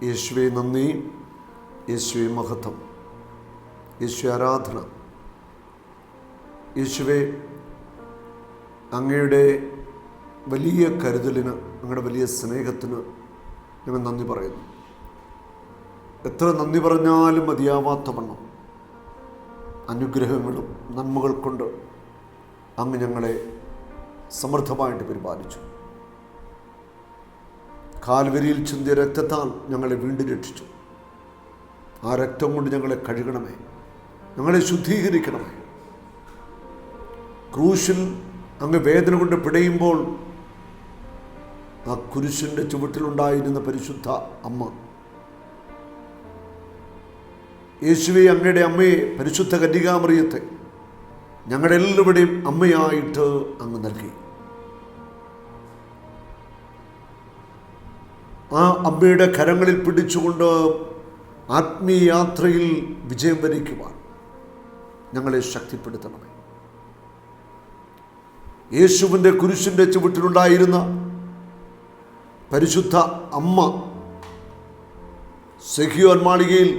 യേശുവേ നന്ദി, യേശുവേ മഹത്വം, യേശുവേ ആരാധന. യേശുവേ അങ്ങയുടെ വലിയ കരുതലിന്, അങ്ങയുടെ വലിയ സ്നേഹത്തിന് ഞങ്ങൾ നന്ദി പറയുന്നു. എത്ര നന്ദി പറഞ്ഞാലും മതിയാവാത്ത വണ്ണം അനുഗ്രഹങ്ങളും നന്മകൾ കൊണ്ട് അങ്ങ് ഞങ്ങളെ സമൃദ്ധമായിട്ട് പരിപാലിച്ചു. കാൽവരിയിൽ ചിന്തിയ രക്തത്താൽ ഞങ്ങളെ വീണ്ടും രക്ഷിച്ചു. ആ രക്തം കൊണ്ട് ഞങ്ങളെ കഴുകണമേ, ഞങ്ങളെ ശുദ്ധീകരിക്കണമേ. ക്രൂശിൽ അങ്ങ് വേദന കൊണ്ട് പിടയുമ്പോൾ ആ കുരിശിൻ്റെ ചുവട്ടിലുണ്ടായിരുന്ന പരിശുദ്ധ അമ്മ, യേശുവേ അങ്ങയുടെ അമ്മയെ, പരിശുദ്ധ കന്യകാമറിയത്തെ ഞങ്ങളുടെ എല്ലാവരുടെയും അമ്മയായിട്ട് അങ്ങ് നൽകി. ആ അമ്മയുടെ കരങ്ങളിൽ പിടിച്ചുകൊണ്ട് ആത്മീയ യാത്രയിൽ വിജയം വരിക്കുവാൻ ഞങ്ങളെ ശക്തിപ്പെടുത്തണമേ. യേശുവിൻ്റെ കുരിശിൻ്റെ ചുവട്ടിലുണ്ടായിരുന്ന പരിശുദ്ധ അമ്മ സെഹിയോൻ മാളികയിൽ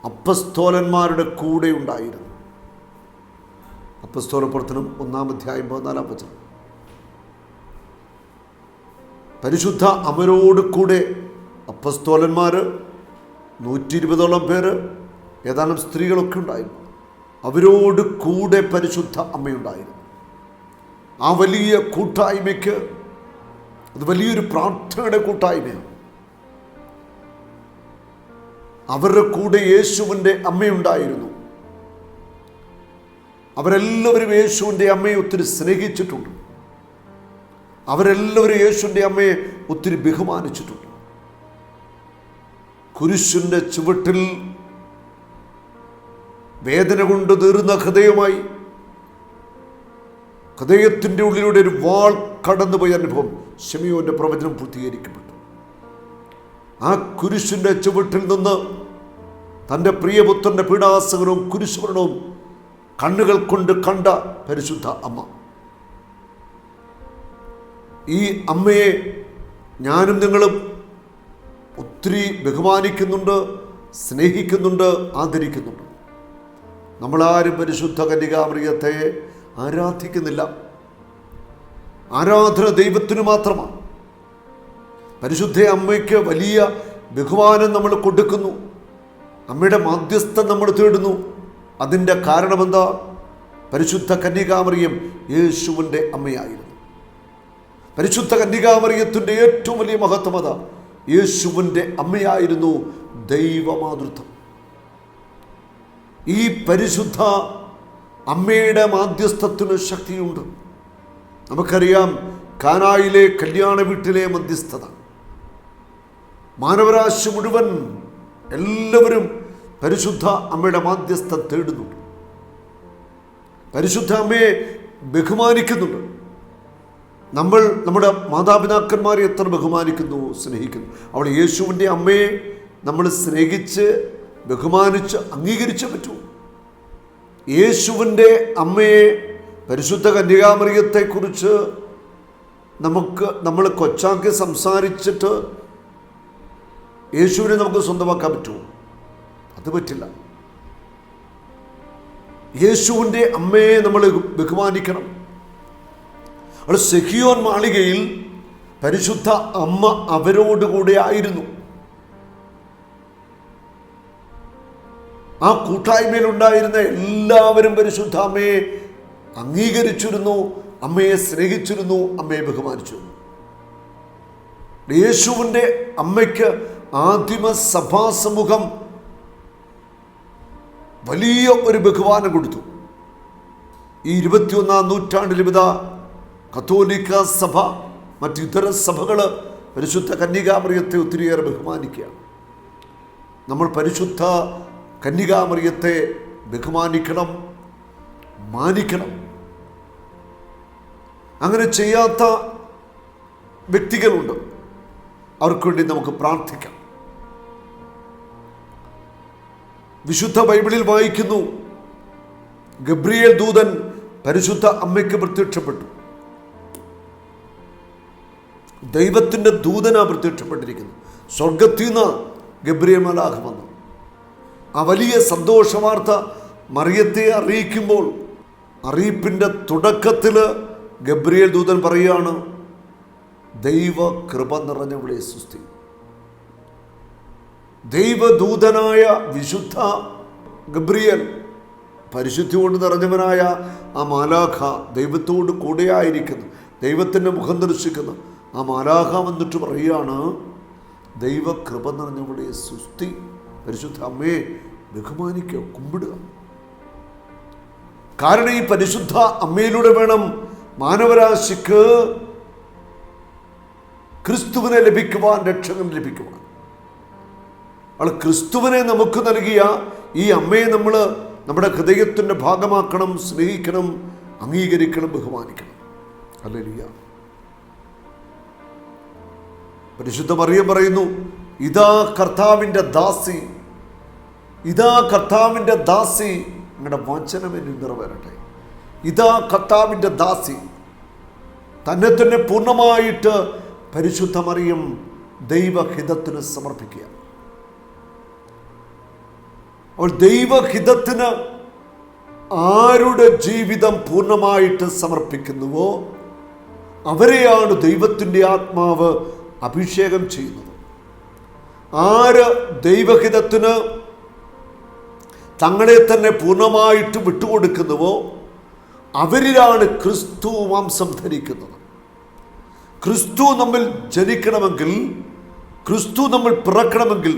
അപ്പസ്തോലന്മാരുടെ കൂടെ ഉണ്ടായിരുന്നു. അപ്പസ്തോല പ്രവർത്തനം 1-14 പരിശുദ്ധ അമരോട് കൂടെ അപ്പസ്തോലന്മാർ 120ഓളം പേര്, ഏതാനും സ്ത്രീകളൊക്കെ ഉണ്ടായിരുന്നു. അവരോട് കൂടെ പരിശുദ്ധ അമ്മയുണ്ടായിരുന്നു. ആ വലിയ കൂട്ടായ്മയ്ക്ക് അത് വലിയൊരു പ്രാർത്ഥനയുടെ കൂട്ടായ്മയാണ്. അവരുടെ കൂടെ യേശുവിൻ്റെ അമ്മയുണ്ടായിരുന്നു. അവരെല്ലാവരും യേശുവിൻ്റെ അമ്മയെ ഒത്തിരി സ്നേഹിച്ചിട്ടുണ്ട്. അവരെല്ലാവരും യേശുവിൻ്റെ അമ്മയെ ഒത്തിരി ബഹുമാനിച്ചിട്ടുണ്ട്. കുരിശിൻ്റെ ചുവട്ടിൽ വേദന കൊണ്ട് തീർന്ന ഹൃദയമായി ഹൃദയത്തിൻ്റെ ഉള്ളിലൂടെ ഒരു വാൾ കടന്നുപോയ അനുഭവം ശിമിയോന്റെ പ്രവചനം പൂർത്തീകരിക്കപ്പെട്ടു. ആ കുരിശിൻ്റെ ചുവട്ടിൽ നിന്ന് തൻ്റെ പ്രിയപുത്രൻ്റെ പീഡാസകരവും കുരിശുമരണവും കണ്ണുകൾ കൊണ്ട് കണ്ട പരിശുദ്ധ അമ്മ, ഈ അമ്മയെ ഞാനും നിങ്ങളും ഒത്തിരി ബഹുമാനിക്കുന്നുണ്ട്, സ്നേഹിക്കുന്നുണ്ട്, ആദരിക്കുന്നുണ്ട്. നമ്മളാരും പരിശുദ്ധ കന്യകാമറിയത്തെ ആരാധിക്കുന്നില്ല. ആരാധന ദൈവത്തിന് മാത്രമാണ്. പരിശുദ്ധ അമ്മയ്ക്ക് വലിയ ബഹുമാനം നമ്മൾ കൊടുക്കുന്നു. അമ്മയുടെ മാധ്യസ്ഥം നമ്മൾ തേടുന്നു. അതിൻ്റെ കാരണമെന്താ? പരിശുദ്ധ കന്യകാമറിയം യേശുവിൻ്റെ അമ്മയായിരുന്നു. പരിശുദ്ധ കന്യകാമറിയത്തിൻ്റെ ഏറ്റവും വലിയ മഹത്വം അതാ, യേശുവിൻ്റെ അമ്മയായിരുന്നു ദൈവമാതൃത്വം. ഈ പരിശുദ്ധ അമ്മയുടെ മാധ്യസ്ഥത്തിന് ശക്തിയുണ്ട്. നമുക്കറിയാം, കാനായിലെ കല്യാണ വീട്ടിലെ മധ്യസ്ഥത മാനവരാശി മുഴുവൻ എല്ലാവരും പരിശുദ്ധ അമ്മയുടെ മാധ്യസ്ഥം തേടുന്നുണ്ട്. പരിശുദ്ധ അമ്മയെ ബഹുമാനിക്കുന്നുണ്ട്. നമ്മൾ നമ്മുടെ മാതാപിതാക്കന്മാരെ എത്ര ബഹുമാനിക്കുന്നു, സ്നേഹിക്കുന്നു. അവൾ യേശുവിൻ്റെ അമ്മയെ നമ്മൾ സ്നേഹിച്ച് ബഹുമാനിച്ച് അംഗീകരിച്ചേ പറ്റൂ. യേശുവിൻ്റെ അമ്മയെ, പരിശുദ്ധ കന്യകാമറിയത്തെക്കുറിച്ച് നമ്മൾ കൊച്ചാക്കി സംസാരിച്ചിട്ട് യേശുവിനെ നമുക്ക് സ്വന്തമാക്കാൻ പറ്റുമോ? അത് പറ്റില്ല. യേശുവിൻ്റെ അമ്മയെ നമ്മൾ ബഹുമാനിക്കണം. അവൾ സെഹിയോൻ മാളികയിൽ പരിശുദ്ധ അമ്മ അവരോടുകൂടെ ആയിരുന്നു. ആ കൂട്ടായ്മയിലുണ്ടായിരുന്ന എല്ലാവരും പരിശുദ്ധ അമ്മയെ അംഗീകരിച്ചിരുന്നു, അമ്മയെ സ്നേഹിച്ചിരുന്നു, അമ്മയെ ബഹുമാനിച്ചിരുന്നു. യേശുവിൻ്റെ അമ്മയ്ക്ക് ആദിമ സഭാസമൂഹം വലിയ ഒരു ബഹുമാനം കൊടുത്തു. ഈ 21-ാം നൂറ്റാണ്ടിൽ കത്തോലിക്ക സഭ, മറ്റിതര സഭകൾ പരിശുദ്ധ കന്യകാമറിയത്തെ ഒത്തിരിയേറെ ബഹുമാനിക്കുകയാണ്. നമ്മൾ പരിശുദ്ധ കന്യകാമറിയത്തെ ബഹുമാനിക്കണം, മാനിക്കണം. അങ്ങനെ ചെയ്യാത്ത വ്യക്തികളുണ്ട്, അവർക്ക് വേണ്ടി നമുക്ക് പ്രാർത്ഥിക്കാം. വിശുദ്ധ ബൈബിളിൽ വായിക്കുന്നു, ഗബ്രിയേൽ ദൂതൻ പരിശുദ്ധ അമ്മയ്ക്ക് പ്രത്യക്ഷപ്പെട്ടു. ദൈവത്തിൻ്റെ ദൂതനാ പ്രത്യക്ഷപ്പെട്ടിരിക്കുന്നു. സ്വർഗത്തിൽ നിന്ന് ഗബ്രിയേൽ മാലാഖ വന്നു. ആ വലിയ സന്തോഷവാർത്ത മറിയത്തെ അറിയിക്കുമ്പോൾ അറിയിപ്പിൻ്റെ തുടക്കത്തിൽ ഗബ്രിയേൽ ദൂതൻ പറയുകയാണ്, ദൈവ കൃപ നിറഞ്ഞവളെ സ്വസ്തി. ദൈവദൂതനായ വിശുദ്ധ ഗബ്രിയേൽ, പരിശുദ്ധി കൊണ്ട് നിറഞ്ഞവനായ ആ മാലാഖ, ദൈവത്തോട് കൂടെയായിരിക്കുന്നു, ദൈവത്തിൻ്റെ മുഖം ദർശിക്കുന്നു. ആ മാലാഖ വന്നിട്ട് പറയുകയാണ്, ദൈവ കൃപ നിറഞ്ഞവളെ സ്വസ്തി. പരിശുദ്ധ അമ്മയെ ബഹുമാനിക്കുക, കുമ്പിടുക. കാരണം ഈ പരിശുദ്ധ അമ്മയിലൂടെ വേണം മാനവരാശിക്ക് ക്രിസ്തുവിനെ ലഭിക്കുവാൻ, രക്ഷകൻ ലഭിക്കുവാൻ. അവൾ ക്രിസ്തുവിനെ നമുക്ക് നൽകിയ ഈ അമ്മയെ നമ്മൾ നമ്മുടെ ഹൃദയത്തിൻ്റെ ഭാഗമാക്കണം, സ്നേഹിക്കണം, അംഗീകരിക്കണം, ബഹുമാനിക്കണം. ഹല്ലേലൂയ. പരിശുദ്ധ മറിയം പറയുന്നു, ഇതാ കർത്താവിൻ്റെ ദാസി, ഇതാ കർത്താവിൻ്റെ ദാസി, നിങ്ങളുടെ വചനം എന്നിൽ നിറവേറട്ടെ. ഇതാ കർത്താവിൻ്റെ ദാസി. തന്നെ തന്നെ പൂർണ്ണമായിട്ട് പരിശുദ്ധ മറിയം ദൈവഹിതത്തിന് സമർപ്പിക്കുക. അവൾ ദൈവഹിതത്തിന് ആരുടെ ജീവിതം പൂർണ്ണമായിട്ട് സമർപ്പിക്കുന്നുവോ അവരെയാണ് ദൈവത്തിൻ്റെ ആത്മാവ് അഭിഷേകം ചെയ്യുന്നത്. ആര് ദൈവഹിതത്തിന് തങ്ങളെ തന്നെ പൂർണ്ണമായിട്ട് വിട്ടുകൊടുക്കുന്നുവോ അവരിലാണ് ക്രിസ്തു മാംസം ധരിക്കുന്നത്. ക്രിസ്തു നമ്മിൽ ജനിക്കണമെങ്കിൽ, ക്രിസ്തു നമ്മൾ പിറക്കണമെങ്കിൽ,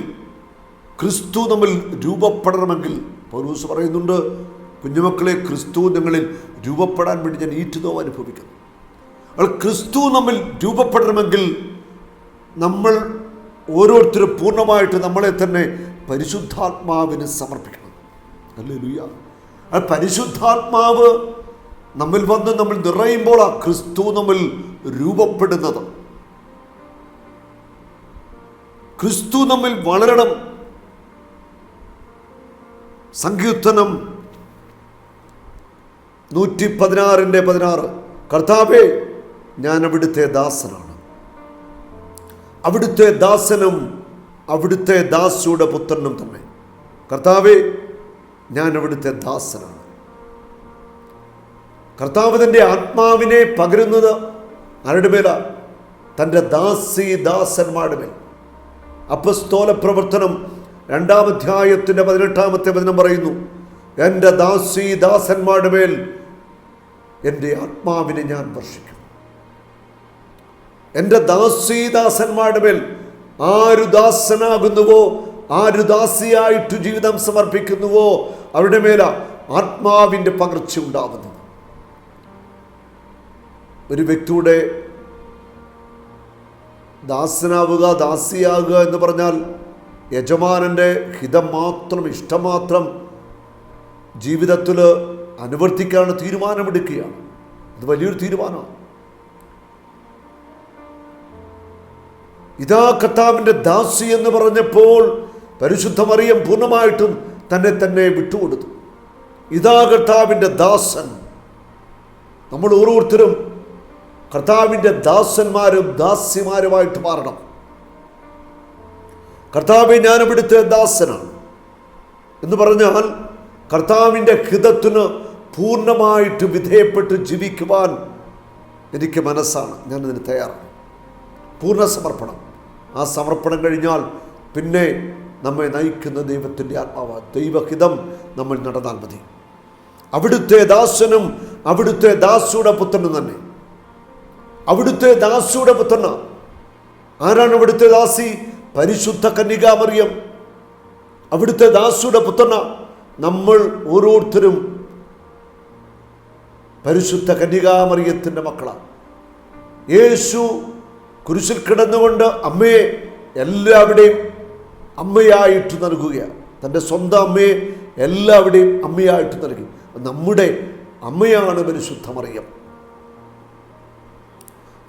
ക്രിസ്തു നമ്മിൽ രൂപപ്പെടണമെങ്കിൽ, പൗലോസ് പറയുന്നുണ്ട്, കുഞ്ഞുമക്കളെ ക്രിസ്തു ഞങ്ങളിൽ രൂപപ്പെടാൻ വേണ്ടി ഞാൻ ഈറ്റുനോവ് അനുഭവിക്കുന്നു. ക്രിസ്തു നമ്മിൽ രൂപപ്പെടണമെങ്കിൽ നമ്മൾ ഓരോരുത്തരും പൂർണ്ണമായിട്ട് നമ്മളെ തന്നെ പരിശുദ്ധാത്മാവിന് സമർപ്പിക്കണം. ഹല്ലേലൂയ. ആ പരിശുദ്ധാത്മാവ് നമ്മിൽ വന്ന് നമ്മൾ നിറയുമ്പോൾ ആ ക്രിസ്തു നമ്മിൽ രൂപപ്പെടുന്നത്. ക്രിസ്തു നമ്മിൽ വളരണം. സങ്കീർത്തനം 116:16, കർത്താവേ ഞാൻ അവിടുത്തെ ദാസനാണ്, അവിടുത്തെ ദാസനും അവിടുത്തെ ദാസിയുടെ പുത്രനും തന്നെ. കർത്താവേ ഞാൻ അവിടുത്തെ ദാസനാണ്. കർത്താവ് തൻ്റെ ആത്മാവിനെ പകരുന്നത് ആരുടെ മേല? തൻ്റെ ദാസന്മാരുടെ മേൽ. അപ്പസ്തോല പ്രവർത്തനം 2-ാം അധ്യായത്തിൻ്റെ 18-ാമത്തെ വചനം പറയുന്നു, എൻ്റെ ദാസന്മാരുടെ മേൽ എൻ്റെ ആത്മാവിനെ ഞാൻ വർഷിക്കും. എൻ്റെ ദാസന്മാരുടെ മേൽ ആരു ദാസനാകുന്നുവോ, ആരു ദാസിയായിട്ട് ജീവിതം സമർപ്പിക്കുന്നുവോ അവരുടെ മേല ആത്മാവിൻ്റെ പകർച്ച ഉണ്ടാകുന്നു. ഒരു വ്യക്തിയുടെ ദാസനാവുക, ദാസിയാകുക എന്ന് പറഞ്ഞാൽ യജമാനൻ്റെ ഹിതം മാത്രം, ഇഷ്ടം മാത്രം ജീവിതത്തിൽ അനുവർത്തിക്കാനുള്ള തീരുമാനമെടുക്കുകയാണ്. അത് വലിയൊരു തീരുമാനമാണ്. ഇതാ കർത്താവിൻ്റെ ദാസി എന്ന് പറഞ്ഞപ്പോൾ പരിശുദ്ധ മറിയം പൂർണ്ണമായിട്ടും തന്നെ വിട്ടുകൊടുത്തു. ഇതാ കർത്താവിൻ്റെ ദാസൻ. നമ്മൾ ഓരോരുത്തരും കർത്താവിൻ്റെ ദാസന്മാരും ദാസിമാരുമായിട്ട് മാറണം. കർത്താവേ ഞാൻ ഇവിടുത്തെ ദാസനാണ് എന്ന് പറഞ്ഞാൽ കർത്താവിൻ്റെ ഹിതത്തിന് പൂർണ്ണമായിട്ട് വിധേയപ്പെട്ട് ജീവിക്കുവാൻ എനിക്ക് മനസ്സാണ്, ഞാനതിന് തയ്യാറാണ്. പൂർണ്ണ സമർപ്പണം. ആ സമർപ്പണം കഴിഞ്ഞാൽ പിന്നെ നമ്മെ നയിക്കുന്ന ദൈവത്തിൻ്റെ ആത്മാവ്. ദൈവഹിതം നമ്മൾ നടന്നാൽ മതി. അവിടുത്തെ ദാസനും അവിടുത്തെ ദാസിയുടെ പുത്രനും തന്നെ. അവിടുത്തെ ദാസിയുടെ പുത്രന. ആരാണ് അവിടുത്തെ ദാസി? പരിശുദ്ധ കന്യകാ മറിയം. അവിടുത്തെ ദാസിയുടെ പുത്രന. നമ്മൾ ഓരോരുത്തരും പരിശുദ്ധ കന്യകാ മറിയത്തിൻ്റെ മക്കളാണ്. യേശു കുരിശിൽ കിടന്നുകൊണ്ട് അമ്മയെ എല്ലാവരുടെയും അമ്മയായിട്ട് നൽകുകയാണ്. തൻ്റെ സ്വന്തം അമ്മയെ എല്ലാവരുടെയും അമ്മയായിട്ട് നൽകി. നമ്മുടെ അമ്മയാണ് പരിശുദ്ധ മറിയം.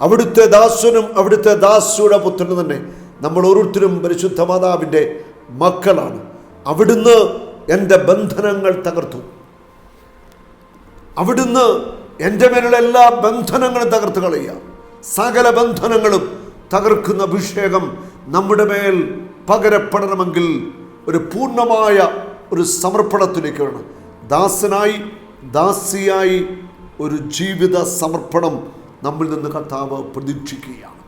അവിടുത്തെ ദാസനും അവിടുത്തെ ദാസിയുടെ പുത്രനും തന്നെ. നമ്മൾ ഓരോരുത്തരും പരിശുദ്ധ മാതാവിൻ്റെ മക്കളാണ്. അവിടുന്ന് എൻ്റെ ബന്ധനങ്ങൾ തകർത്തു. അവിടുന്ന് എൻ്റെ മേലുള്ള എല്ലാ ബന്ധനങ്ങളും തകർത്ത് കളയുക. സകല ബന്ധനങ്ങളും തകർക്കുന്ന അഭിഷേകം നമ്മുടെ മേൽ പകരപ്പെടണമെങ്കിൽ ഒരു പൂർണ്ണമായ ഒരു സമർപ്പണത്തിലേക്ക് വേണം. ദാസനായി ദാസിയായി ഒരു ജീവിത സമർപ്പണം നമ്മിൽ നിന്ന് കർത്താവ് പ്രതീക്ഷിക്കുകയാണ്.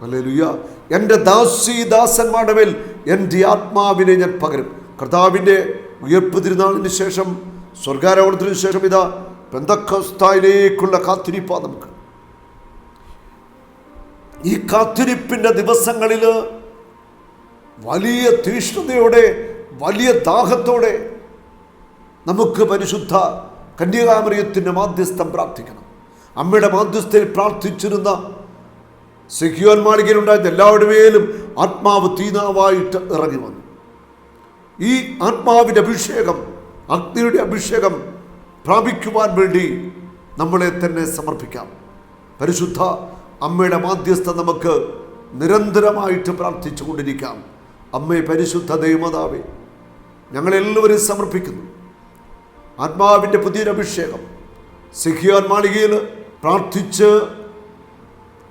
ഹല്ലേലൂയ. എൻ്റെ ദാസന്മാരുടെ മേൽ എൻ്റെ ആത്മാവിനെ ഞാൻ പകരും. കർത്താവിൻ്റെ ഉയർപ്പ് തിരുനാളിന് ശേഷം, സ്വർഗാരോഹണത്തിന് ശേഷം ഇതാ പെന്തക്കോസ്തായിലേക്കുള്ള കാത്തിരിപ്പാണ് നമുക്ക്. ഈ കാത്തിരിപ്പിൻ്റെ ദിവസങ്ങളിൽ വലിയ തീഷ്ണതയോടെ, വലിയ ദാഹത്തോടെ നമുക്ക് പരിശുദ്ധ കന്യകാമറിയത്തിൻ്റെ മാധ്യസ്ഥം പ്രാർത്ഥിക്കണം. അമ്മയുടെ മാധ്യസ്ഥയിൽ പ്രാർത്ഥിച്ചിരുന്ന സിഹിയോൻ മാളികയിലുണ്ടായിരുന്ന എല്ലാവരുടെ മേലും ആത്മാവ് തീനാവായിട്ട് ഇറങ്ങി വന്നു. ഈ ആത്മാവിൻ്റെ അഭിഷേകം, അഗ്നിയുടെ അഭിഷേകം പ്രാപിക്കുവാൻ വേണ്ടി നമ്മളെ തന്നെ സമർപ്പിക്കാം. പരിശുദ്ധ അമ്മയുടെ മാധ്യസ്ഥ നമുക്ക് നിരന്തരമായിട്ട് പ്രാർത്ഥിച്ചു കൊണ്ടിരിക്കാം. അമ്മേ, പരിശുദ്ധ ദൈവമാതാവേ, ഞങ്ങളെല്ലാവരും സമർപ്പിക്കുന്നു. ആത്മാവിൻ്റെ പുതിയൊരു അഭിഷേകം സിഹിയോൻ മാളികയിൽ പ്രാർത്ഥിച്ച്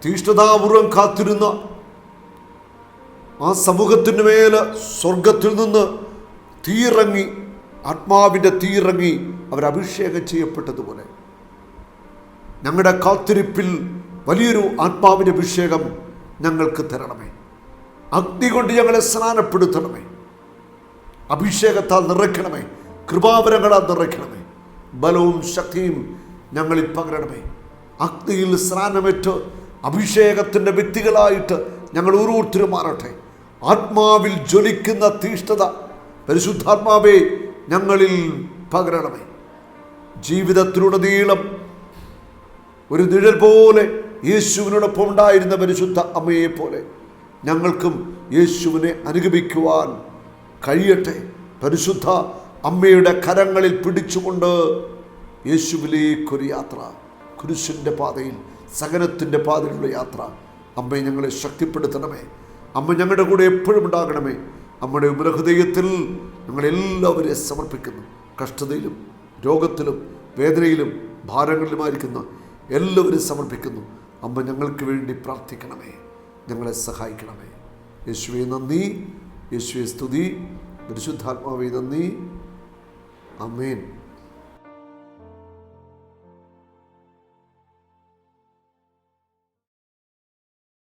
തീഷ്ണതാപൂർവം കാത്തിരുന്ന ആ സമൂഹത്തിൻ്റെ മേൽ സ്വർഗത്തിൽ നിന്ന് തീയിറങ്ങി, ആത്മാവിൻ്റെ തീയിറങ്ങി അവരഭിഷേകം ചെയ്യപ്പെട്ടതുപോലെ ഞങ്ങളുടെ കാത്തിരിപ്പിൽ വലിയൊരു ആത്മാവിൻ്റെ അഭിഷേകം ഞങ്ങൾക്ക് തരണമേ. അഗ്നി കൊണ്ട് ഞങ്ങളെ സ്നാനപ്പെടുത്തണമേ. അഭിഷേകത്താൽ നിറയ്ക്കണമേ. കൃപാവരങ്ങളാൽ നിറയ്ക്കണമേ. ബലവും ശക്തിയും ഞങ്ങളിൽ പകരണമേ. അഗ്നിയിൽ സ്നാനമേറ്റ് അഭിഷേകത്തിൻ്റെ വ്യക്തികളായിട്ട് ഞങ്ങൾ ഓരോരുത്തരും മാറട്ടെ. ആത്മാവിൽ ജ്വലിക്കുന്ന തീഷ്ണത പരിശുദ്ധാത്മാവേ ഞങ്ങളിൽ പകരണമേ. ജീവിതത്തിലുടനീളം ഒരു നിഴൽ പോലെ യേശുവിനോടൊപ്പം ഉണ്ടായിരുന്ന പരിശുദ്ധ അമ്മയെ പോലെ ഞങ്ങൾക്കും യേശുവിനെ അനുഗമിക്കുവാൻ കഴിയട്ടെ. പരിശുദ്ധ അമ്മയുടെ കരങ്ങളിൽ പിടിച്ചുകൊണ്ട് യേശുവിലേക്കൊരു യാത്ര, കുരിശിൻ്റെ പാതയിൽ, സഹനത്തിൻ്റെ പാതയിലുള്ള യാത്ര. അമ്മയെ ഞങ്ങളെ ശക്തിപ്പെടുത്തണമേ. അമ്മ ഞങ്ങളുടെ കൂടെ എപ്പോഴും ഉണ്ടാകണമേ. അമ്മയുടെ ഹൃദയത്തിൽ ഞങ്ങളെല്ലാവരെയും സമർപ്പിക്കുന്നു. കഷ്ടതയിലും രോഗത്തിലും വേദനയിലും ഭാരങ്ങളിലുമായിരിക്കുന്ന എല്ലാവരും സമർപ്പിക്കുന്നു. അമ്മ ഞങ്ങൾക്ക് വേണ്ടി പ്രാർത്ഥിക്കണമേ. ഞങ്ങളെ സഹായിക്കണമേ. യേശുവേ നന്ദി, യേശുവേ സ്തുതി, പരിശുദ്ധാത്മാവേ നന്ദി. ആമേൻ.